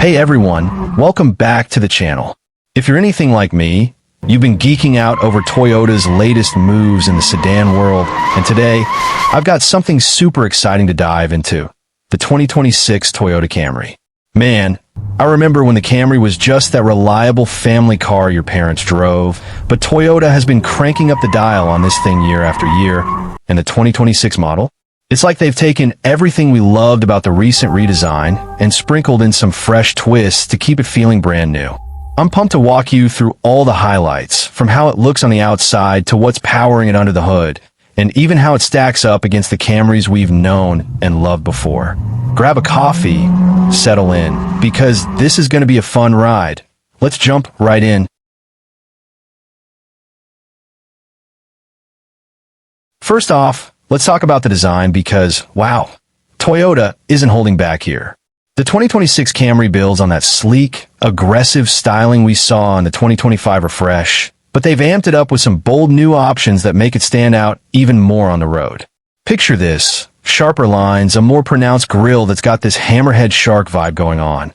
Hey everyone, welcome back to the channel. If you're anything like me, you've been geeking out over Toyota's latest moves in the sedan world, and today, I've got something super exciting to dive into, the 2026 Toyota Camry. Man, I remember when the Camry was just that reliable family car your parents drove, but Toyota has been cranking up the dial on this thing year after year, and the 2026 model? It's like they've taken everything we loved about the recent redesign and sprinkled in some fresh twists to keep it feeling brand new. I'm pumped to walk you through all the highlights, from how it looks on the outside to what's powering it under the hood, and even how it stacks up against the Camrys we've known and loved before. Grab a coffee, settle in, because this is going to be a fun ride. Let's jump right in. First off, let's talk about the design because, wow, Toyota isn't holding back here. The 2026 Camry builds on that sleek, aggressive styling we saw in the 2025 refresh, but they've amped it up with some bold new options that make it stand out even more on the road. Picture this: sharper lines, a more pronounced grille that's got this hammerhead shark vibe going on.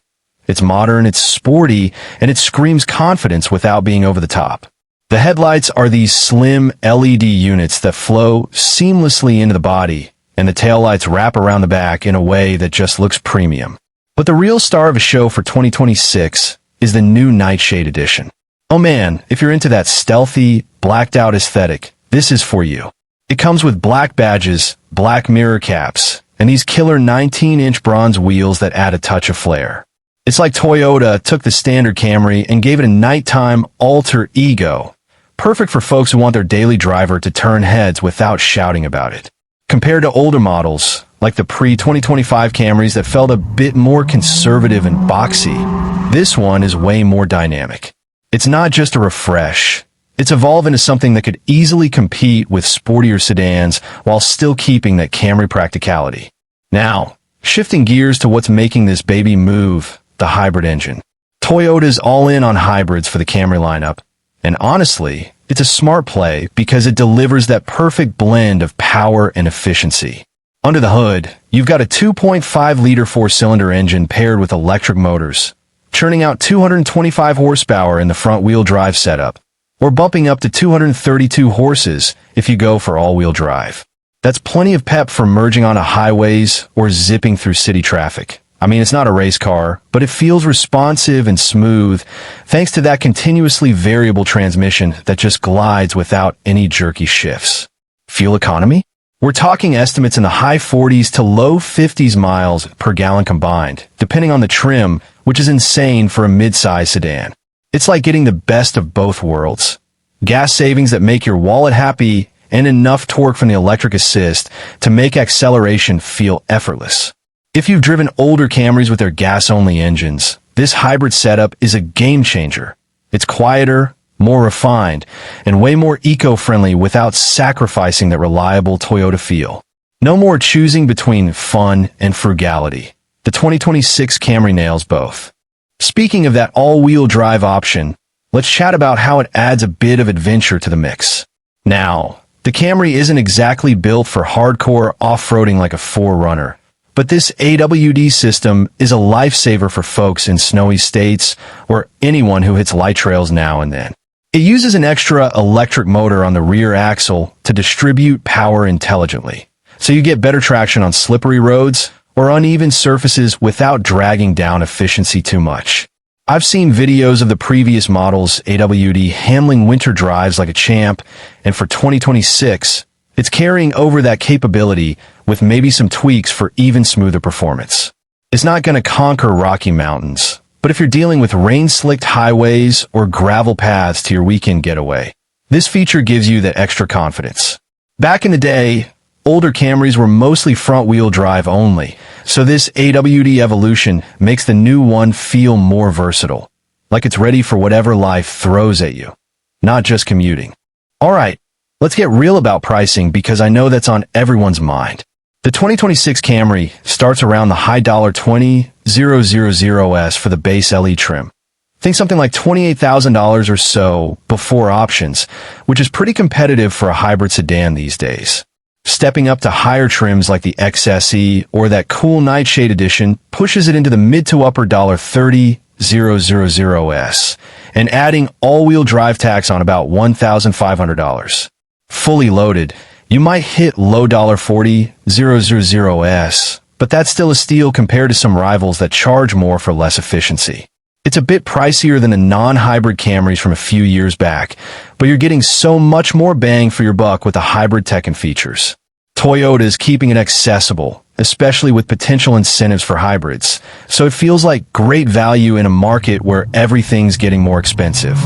It's modern, it's sporty, and it screams confidence without being over the top. The headlights are these slim LED units that flow seamlessly into the body, and the taillights wrap around the back in a way that just looks premium. But the real star of a show for 2026 is the new Nightshade Edition. Oh man, if you're into that stealthy, blacked-out aesthetic, this is for you. It comes with black badges, black mirror caps, and these killer 19-inch bronze wheels that add a touch of flair. It's like Toyota took the standard Camry and gave it a nighttime alter ego, perfect for folks who want their daily driver to turn heads without shouting about it. Compared to older models, like the pre-2025 Camrys that felt a bit more conservative and boxy, this one is way more dynamic. It's not just a refresh. It's evolved into something that could easily compete with sportier sedans while still keeping that Camry practicality. Now, shifting gears to what's making this baby move, the hybrid engine. Toyota's all in on hybrids for the Camry lineup. And honestly, it's a smart play because it delivers that perfect blend of power and efficiency. Under the hood, you've got a 2.5-liter four-cylinder engine paired with electric motors, churning out 225 horsepower in the front-wheel drive setup, or bumping up to 232 horses if you go for all-wheel drive. That's plenty of pep for merging onto highways or zipping through city traffic. I mean, it's not a race car, but it feels responsive and smooth thanks to that continuously variable transmission that just glides without any jerky shifts. Fuel economy? We're talking estimates in the high 40s to low 50s miles per gallon combined, depending on the trim, which is insane for a mid-size sedan. It's like getting the best of both worlds. Gas savings that make your wallet happy and enough torque from the electric assist to make acceleration feel effortless. If you've driven older Camrys with their gas-only engines, this hybrid setup is a game-changer. It's quieter, more refined, and way more eco-friendly without sacrificing that reliable Toyota feel. No more choosing between fun and frugality. The 2026 Camry nails both. Speaking of that all-wheel drive option, let's chat about how it adds a bit of adventure to the mix. Now, the Camry isn't exactly built for hardcore off-roading like a 4Runner. But this AWD system is a lifesaver for folks in snowy states or anyone who hits light trails now and then. It uses an extra electric motor on the rear axle to distribute power intelligently, so you get better traction on slippery roads or uneven surfaces without dragging down efficiency too much. I've seen videos of the previous model's AWD handling winter drives like a champ, and for 2026, it's carrying over that capability with maybe some tweaks for even smoother performance. It's not going to conquer rocky mountains, but if you're dealing with rain-slicked highways or gravel paths to your weekend getaway, this feature gives you that extra confidence. Back in the day, older Camrys were mostly front-wheel drive only, so this AWD evolution makes the new one feel more versatile, like it's ready for whatever life throws at you, not just commuting. All right. Let's get real about pricing because I know that's on everyone's mind. The 2026 Camry starts around the high $20,000s for the base LE trim. Think something like $28,000 or so before options, which is pretty competitive for a hybrid sedan these days. Stepping up to higher trims like the XSE or that cool Nightshade edition pushes it into the mid to upper $30,000s, and adding all-wheel drive tax on about $1,500. Fully loaded, you might hit low $40,000s, but that's still a steal compared to some rivals that charge more for less efficiency. It's a bit pricier than the non-hybrid Camrys from a few years back, but you're getting so much more bang for your buck with the hybrid tech and features. Toyota is keeping it accessible, especially with potential incentives for hybrids, so it feels like great value in a market where everything's getting more expensive.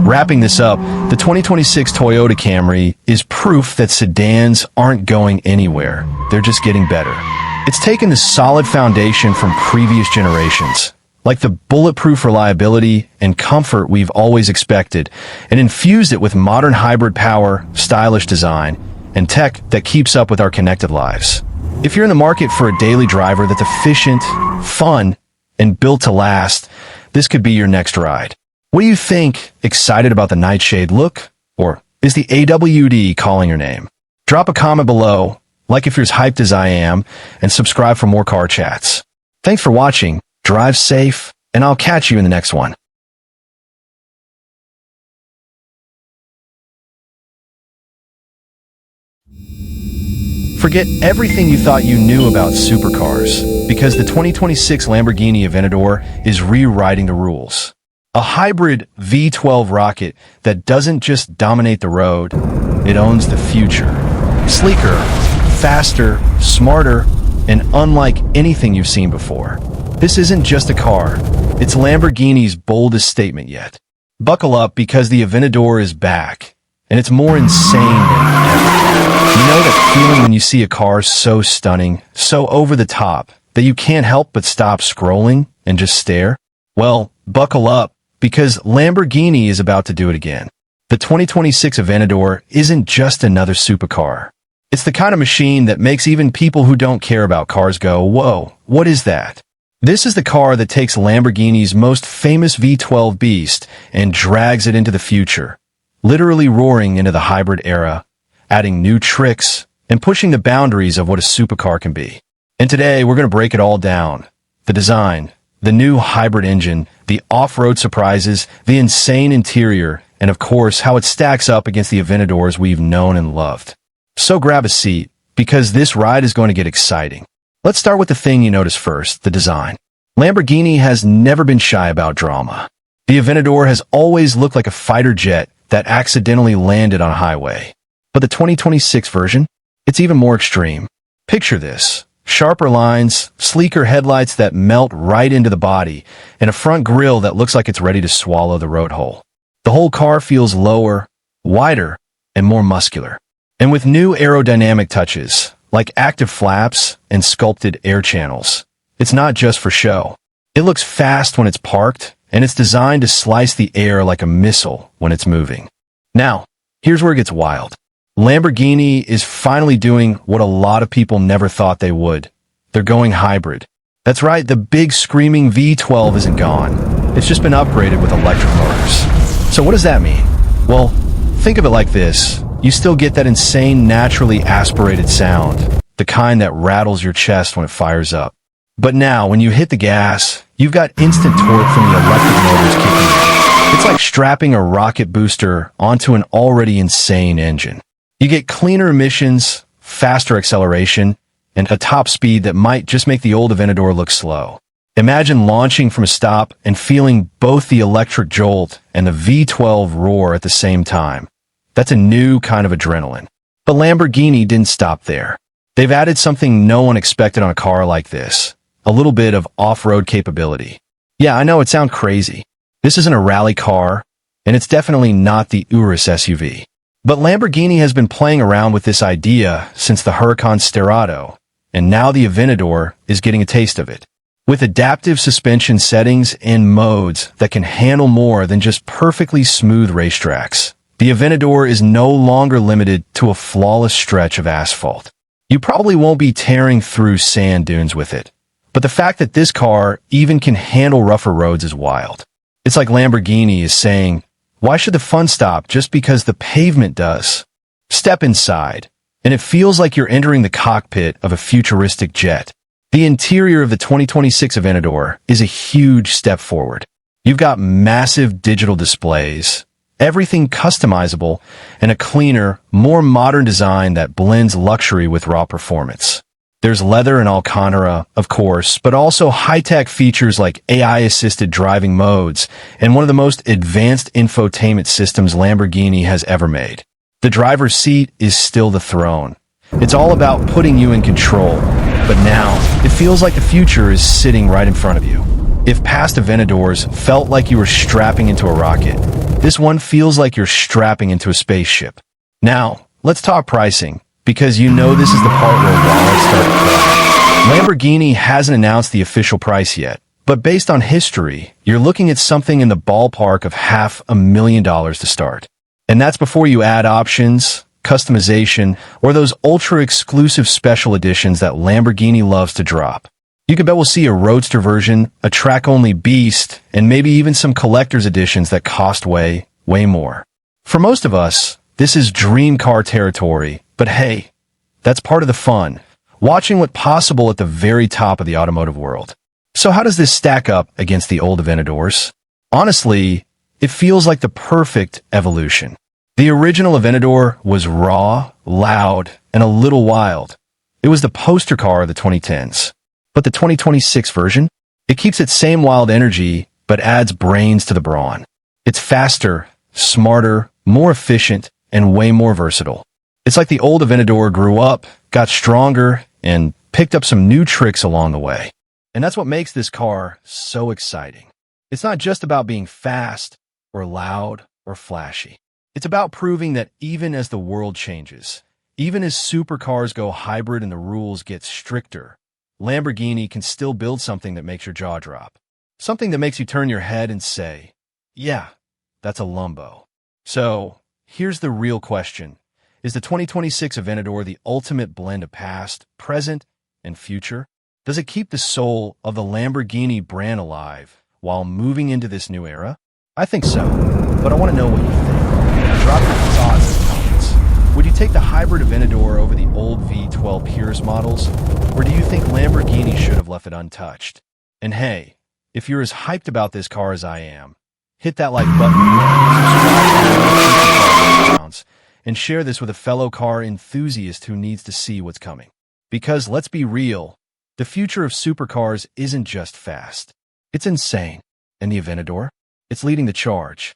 Wrapping this up, the 2026 Toyota Camry is proof that sedans aren't going anywhere. They're just getting better. It's taken the solid foundation from previous generations, like the bulletproof reliability and comfort we've always expected, and infused it with modern hybrid power, stylish design, and tech that keeps up with our connected lives. If you're in the market for a daily driver that's efficient, fun, and built to last, this could be your next ride. What do you think? Excited about the Nightshade look? Or is the AWD calling your name? Drop a comment below, like if you're as hyped as I am, and subscribe for more car chats. Thanks for watching. Drive safe, and I'll catch you in the next one. Forget everything you thought you knew about supercars, because the 2026 Lamborghini Aventador is rewriting the rules. A hybrid V12 rocket that doesn't just dominate the road, it owns the future. Sleeker, faster, smarter, and unlike anything you've seen before. This isn't just a car, it's Lamborghini's boldest statement yet. Buckle up because the Aventador is back, and it's more insane than ever. You know that feeling when you see a car so stunning, so over the top, that you can't help but stop scrolling and just stare? Well, buckle up, because Lamborghini is about to do it again. The 2026 Aventador isn't just another supercar. It's the kind of machine that makes even people who don't care about cars go, whoa, what is that? This is the car that takes Lamborghini's most famous V12 beast and drags it into the future, literally roaring into the hybrid era, adding new tricks and pushing the boundaries of what a supercar can be. And today, we're going to break it all down. The design, the new hybrid engine, the off-road surprises, the insane interior, and of course, how it stacks up against the Aventadors we've known and loved. So grab a seat, because this ride is going to get exciting. Let's start with the thing you notice first, the design. Lamborghini has never been shy about drama. The Aventador has always looked like a fighter jet that accidentally landed on a highway. But the 2026 version? It's even more extreme. Picture this. Sharper lines, sleeker headlights that melt right into the body, and a front grille that looks like it's ready to swallow the road hole. The whole car feels lower, wider, and more muscular. And with new aerodynamic touches, like active flaps and sculpted air channels. It's not just for show. It looks fast when it's parked, and it's designed to slice the air like a missile when it's moving. Now, here's where it gets wild. Lamborghini is finally doing what a lot of people never thought they would. They're going hybrid. That's right, the big screaming V12 isn't gone. It's just been upgraded with electric motors. So what does that mean? Well, think of it like this. You still get that insane, naturally aspirated sound, the kind that rattles your chest when it fires up. But now, when you hit the gas, you've got instant torque from the electric motors kicking in. It's like strapping a rocket booster onto an already insane engine. You get cleaner emissions, faster acceleration, and a top speed that might just make the old Aventador look slow. Imagine launching from a stop and feeling both the electric jolt and the V12 roar at the same time. That's a new kind of adrenaline. But Lamborghini didn't stop there. They've added something no one expected on a car like this. A little bit of off-road capability. Yeah, I know it sounds crazy. This isn't a rally car, and it's definitely not the Urus SUV. But Lamborghini has been playing around with this idea since the Huracan Sterrato, and now the Aventador is getting a taste of it. With adaptive suspension settings and modes that can handle more than just perfectly smooth racetracks. The Aventador is no longer limited to a flawless stretch of asphalt. You probably won't be tearing through sand dunes with it. But the fact that this car even can handle rougher roads is wild. It's like Lamborghini is saying, why should the fun stop just because the pavement does? Step inside. and it feels like you're entering the cockpit of a futuristic jet. The interior of the 2026 Aventador is a huge step forward. You've got massive digital displays, everything customizable, and a cleaner, more modern design that blends luxury with raw performance. There's leather and Alcantara, of course, but also high-tech features like AI-assisted driving modes and one of the most advanced infotainment systems Lamborghini has ever made. The driver's seat is still the throne. It's all about putting you in control, but now it feels like the future is sitting right in front of you. If past Aventadors felt like you were strapping into a rocket, this one feels like you're strapping into a spaceship. Now, let's talk pricing, because you know this is the part where wallets start to crack. Lamborghini hasn't announced the official price yet, but based on history, you're looking at something in the ballpark of $500,000 to start. And that's before you add options, customization, or those ultra-exclusive special editions that Lamborghini loves to drop. You can bet we'll see a roadster version, a track-only beast, and maybe even some collector's editions that cost way more. For most of us, this is dream car territory, but hey, that's part of the fun, watching what's possible at the very top of the automotive world. So how does this stack up against the old Aventadors? Honestly, it feels like the perfect evolution. The original Aventador was raw, loud, and a little wild. It was the poster car of the 2010s. But the 2026 version? It keeps its same wild energy, but adds brains to the brawn. It's faster, smarter, more efficient, and way more versatile. It's like the old Aventador grew up, got stronger, and picked up some new tricks along the way. And that's what makes this car so exciting. It's not just about being fast, or loud, or flashy. It's about proving that even as the world changes, even as supercars go hybrid and the rules get stricter, Lamborghini can still build something that makes your jaw drop. Something that makes you turn your head and say, yeah, that's a Lambo. So, here's the real question. Is the 2026 Aventador the ultimate blend of past, present, and future? Does it keep the soul of the Lamborghini brand alive while moving into this new era? I think so, but I want to know what you think. Drop your thoughts in the comments. Would you take the hybrid Aventador over the old V12 Purus models, or do you think Lamborghini should have left it untouched? And hey, if you're as hyped about this car as I am, hit that like button, subscribe, and share this with a fellow car enthusiast who needs to see what's coming. Because let's be real, the future of supercars isn't just fast. It's insane. And the Aventador? It's leading the charge.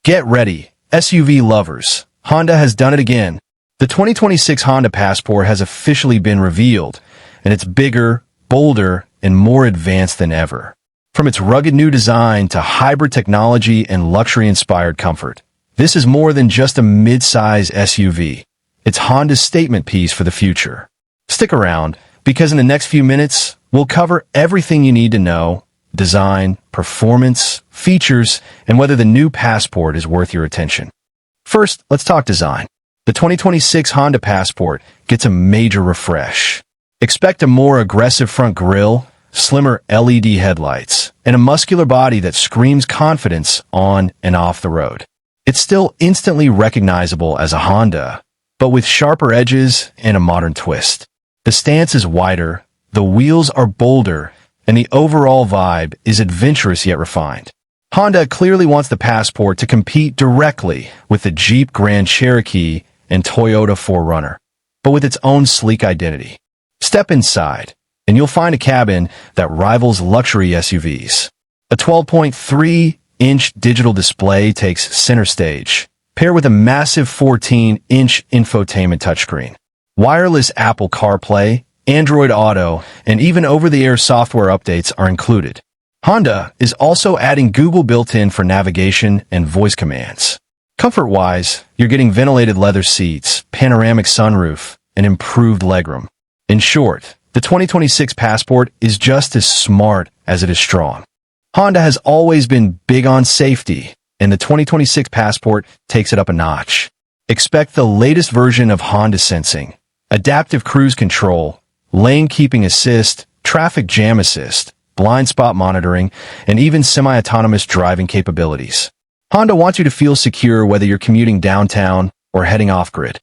Get ready, SUV lovers. Honda has done it again. The 2026 Honda Passport has officially been revealed, and it's bigger, bolder, and more advanced than ever. From its rugged new design to hybrid technology and luxury-inspired comfort, this is more than just a mid-size SUV. It's Honda's statement piece for the future. Stick around, because in the next few minutes, we'll cover everything you need to know: design, performance, features, and whether the new Passport is worth your attention. First, let's talk design. The 2026 Honda Passport gets a major refresh. Expect a more aggressive front grille, slimmer LED headlights, and a muscular body that screams confidence on and off the road. It's still instantly recognizable as a Honda, but with sharper edges and a modern twist. The stance is wider, the wheels are bolder, and the overall vibe is adventurous yet refined. Honda clearly wants the Passport to compete directly with the Jeep Grand Cherokee and Toyota 4Runner, but with its own sleek identity. Step inside, and you'll find a cabin that rivals luxury SUVs. A 12.3-inch digital display takes center stage, paired with a massive 14-inch infotainment touchscreen. Wireless Apple CarPlay, Android Auto, and even over-the-air software updates are included. Honda is also adding Google built-in for navigation and voice commands. Comfort-wise, you're getting ventilated leather seats, panoramic sunroof, and improved legroom. In short, the 2026 Passport is just as smart as it is strong. Honda has always been big on safety, and the 2026 Passport takes it up a notch. Expect the latest version of Honda Sensing, adaptive cruise control, lane keeping assist, traffic jam assist, blind spot monitoring, and even semi-autonomous driving capabilities. Honda wants you to feel secure whether you're commuting downtown or heading off-grid.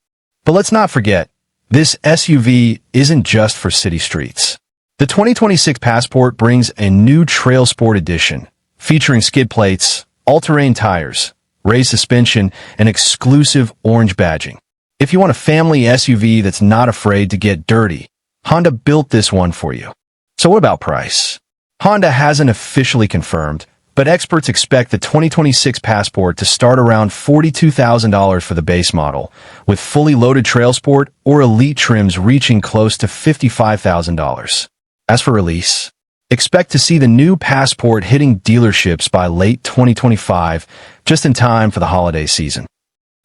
But let's not forget, this SUV isn't just for city streets. The 2026 Passport brings a new Trail Sport edition, featuring skid plates, all-terrain tires, raised suspension, and exclusive orange badging. If you want a family SUV that's not afraid to get dirty, Honda built this one for you. So what about price? Honda hasn't officially confirmed, but experts expect the 2026 Passport to start around $42,000 for the base model, with fully loaded Trail Sport or Elite trims reaching close to $55,000. As for release, expect to see the new Passport hitting dealerships by late 2025, just in time for the holiday season.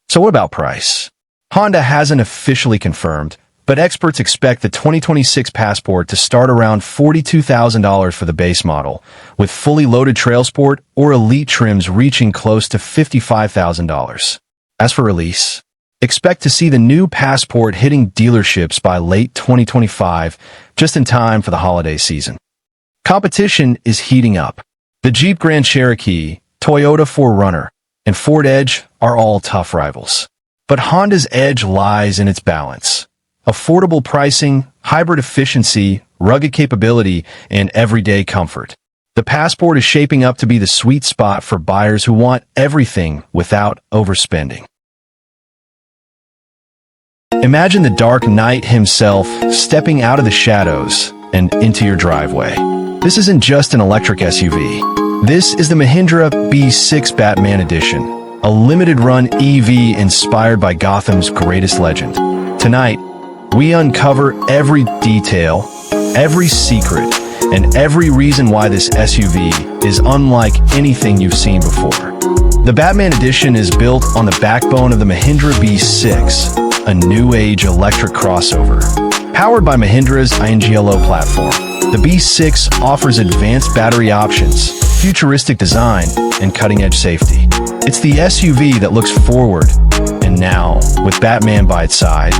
So what about price? Honda hasn't officially confirmed, but experts expect the 2026 Passport to start around $42,000 for the base model, with fully loaded Trail Sport or Elite trims reaching close to $55,000. As for release, expect to see the new Passport hitting dealerships by late 2025, just in time for the holiday season. Competition is heating up. The Jeep Grand Cherokee, Toyota 4Runner, and Ford Edge are all tough rivals. But Honda's edge lies in its balance. Affordable pricing, hybrid efficiency, rugged capability, and everyday comfort. The Passport is shaping up to be the sweet spot for buyers who want everything without overspending. Imagine the Dark Knight himself stepping out of the shadows and into your driveway. This isn't just an electric SUV. This is the Mahindra B6 Batman Edition, a limited-run EV inspired by Gotham's greatest legend. Tonight, we uncover every detail, every secret, and every reason why this SUV is unlike anything you've seen before. The Batman Edition is built on the backbone of the Mahindra B6, a new-age electric crossover. Powered by Mahindra's INGLO platform, the B6 offers advanced battery options, futuristic design, and cutting-edge safety. It's the SUV that looks forward, and now, with Batman by its side,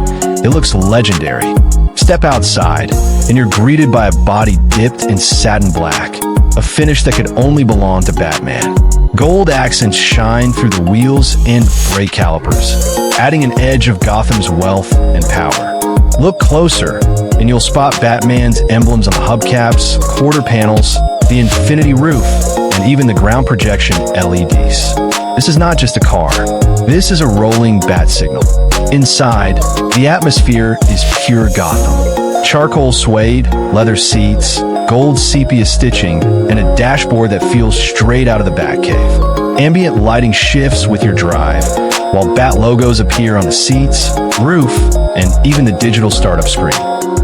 it looks legendary. Step outside, and you're greeted by a body dipped in satin black, a finish that could only belong to Batman. Gold accents shine through the wheels and brake calipers, adding an edge of Gotham's wealth and power. Look closer, and you'll spot Batman's emblems on the hubcaps, quarter panels, the infinity roof, and even the ground projection LEDs. This is not just a car. This is a rolling bat signal. Inside, the atmosphere is pure Gotham. Charcoal suede, leather seats, gold sepia stitching, and a dashboard that feels straight out of the Batcave. Ambient lighting shifts with your drive, while Bat logos appear on the seats, roof, and even the digital startup screen.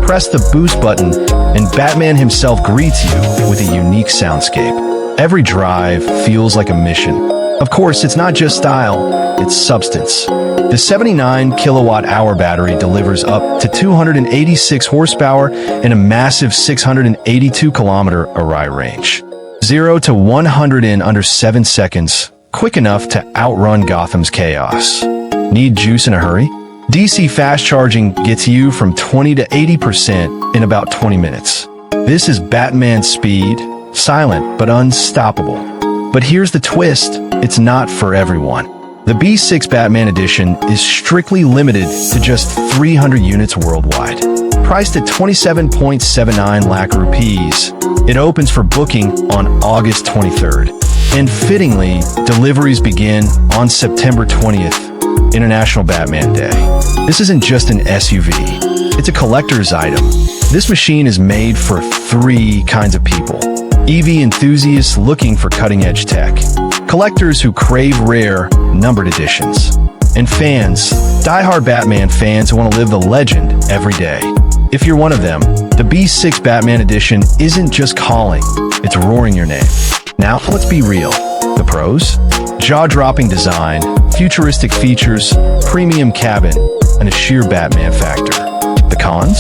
Press the boost button, and Batman himself greets you with a unique soundscape. Every drive feels like a mission. Of course, it's not just style, it's substance. The 79 kilowatt-hour battery delivers up to 286 horsepower and a massive 682-kilometer ride range. 0 to 100 in under 7 seconds, quick enough to outrun Gotham's chaos. Need juice in a hurry? DC fast charging gets you from 20 to 80% in about 20 minutes. This is Batman's speed, silent but unstoppable. But here's the twist, it's not for everyone. The B6 Batman Edition is strictly limited to just 300 units worldwide. Priced at 27.79 lakh rupees, it opens for booking on August 23rd. And fittingly, deliveries begin on September 20th, International Batman Day. This isn't just an SUV, it's a collector's item. This machine is made for 3 kinds of people. EV enthusiasts looking for cutting-edge tech, collectors who crave rare, numbered editions, and fans, die-hard Batman fans who want to live the legend every day. If you're one of them, the B6 Batman Edition isn't just calling, it's roaring your name. Now, let's be real. The pros? Jaw-dropping design, futuristic features, premium cabin, and a sheer Batman factor. The cons?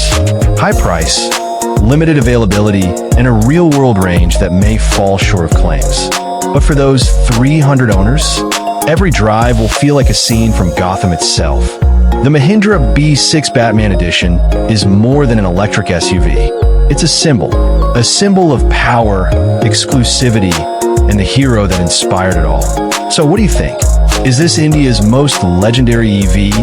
High price, limited availability, and a real-world range that may fall short of claims. But for those 300 owners, every drive will feel like a scene from Gotham itself. The Mahindra B6 Batman Edition is more than an electric SUV. It's a symbol of power, exclusivity, and the hero that inspired it all. So what do you think? Is this India's most legendary EV,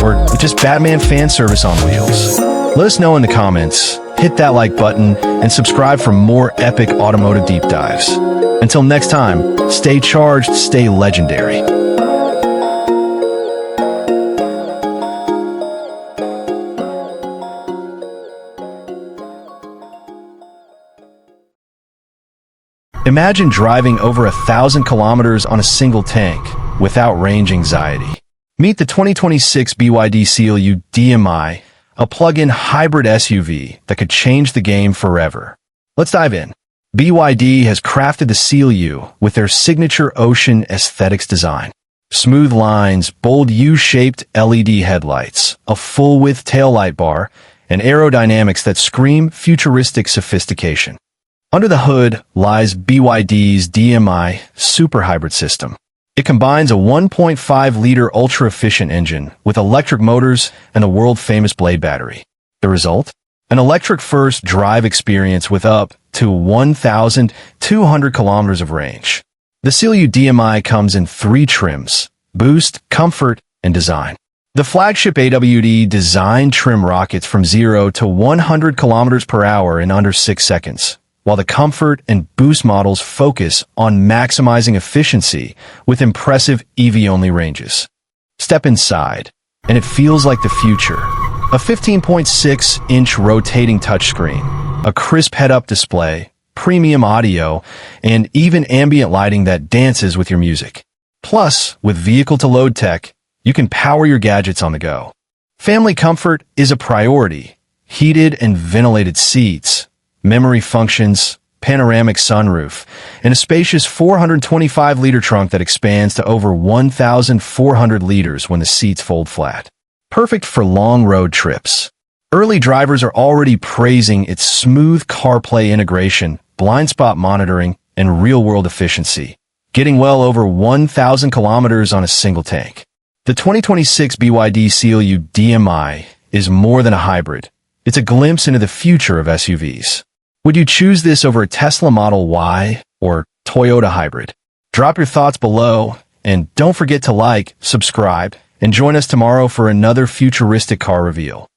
or just Batman fan service on wheels? Let us know in the comments, hit that like button, and subscribe for more epic automotive deep dives. Until next time, stay charged, stay legendary. Imagine driving over 1,000 kilometers on a single tank without range anxiety. Meet the 2026 BYD CLU DMI, a plug-in hybrid SUV that could change the game forever. Let's dive in. BYD has crafted the CLU with their signature ocean aesthetics design. Smooth lines, bold U-shaped LED headlights, a full-width taillight bar, and aerodynamics that scream futuristic sophistication. Under the hood lies BYD's DMI Super Hybrid system. It combines a 1.5-liter ultra-efficient engine with electric motors and a world-famous Blade battery. The result? An electric-first drive experience with up to 1,200 kilometers of range. The CLU DMI comes in 3 trims: Boost, Comfort, and Design. The flagship AWD Design trim rockets from 0 to 100 kilometers per hour in under 6 seconds, while the Comfort and Boost models focus on maximizing efficiency with impressive EV-only ranges. Step inside, and it feels like the future. A 15.6-inch rotating touchscreen, a crisp head-up display, premium audio, and even ambient lighting that dances with your music. Plus, with vehicle-to-load tech, you can power your gadgets on the go. Family comfort is a priority. Heated and ventilated seats, memory functions, panoramic sunroof, and a spacious 425-liter trunk that expands to over 1,400 liters when the seats fold flat. Perfect for long road trips. Early drivers are already praising its smooth CarPlay integration, blind spot monitoring, and real-world efficiency, getting well over 1,000 kilometers on a single tank. The 2026 BYD CLU DMI is more than a hybrid. It's a glimpse into the future of SUVs. Would you choose this over a Tesla Model Y or Toyota hybrid? Drop your thoughts below, and don't forget to like, subscribe, and join us tomorrow for another futuristic car reveal.